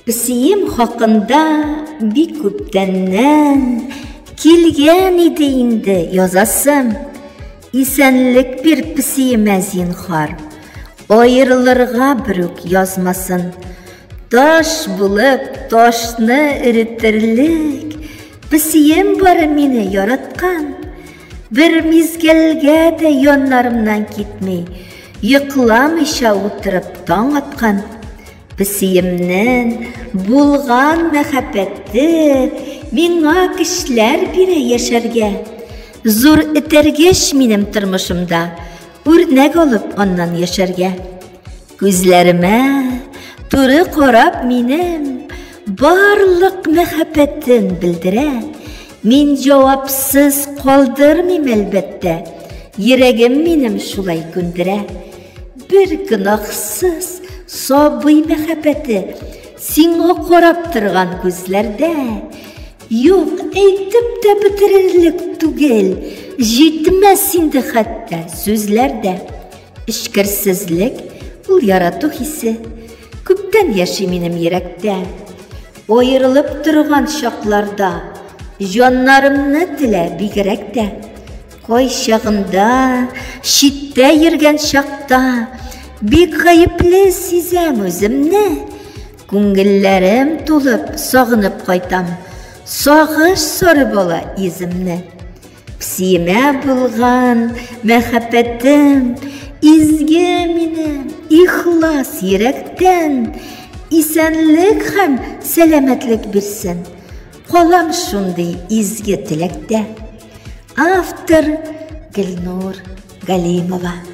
Пісейім хақында бик көптәннән келген иде инде язасым. Исәнлек бир пісейімә зинһар, айырылырға бүрук язмасын. Таш булып ташны иретерлек, пісейім бары мине яраткан. Бір мизгелгә дә яннарымнан китмей, йокламыйча утырып таң аткан. Пісейімнен булган мәхәббәтте миңа кешеләр бирә яшәргә. Зур этәргәч минем тормышымда, үрнәк алып аннан яшәргә. Күзләремә туры карап минем барлык мәхәббәтен белдерә. Мин җавапсыз калдырмыйм әлбәттә, йөрәгем минем шулай күндерә. Бер гөнаһсыз сабый мәхәббәте сиңа карап торган күзләрдә. Юк, әйтеп тә бетерерлек түгел, җитмәс инде хәтта сүзләрдә. Эшкерсезлек ул ярату хисе, күптән яши минем йөрәктә. Айырылып торган чакларда, җаннарымны телә бигрәк тә. Кай чагында, читтә йөргән чакта, бик гаепле сизәм үземне. Күңелләрем тулып, сагынып кайтам, сагыш сарып ала иземне. Пісейемә булган мәхәббәтем изге минем, ихлас йөрәктән. Исәнлек һәм сәламәтлек бирсен, калам шундый изге теләктә. Автор Гөлнур Галимова.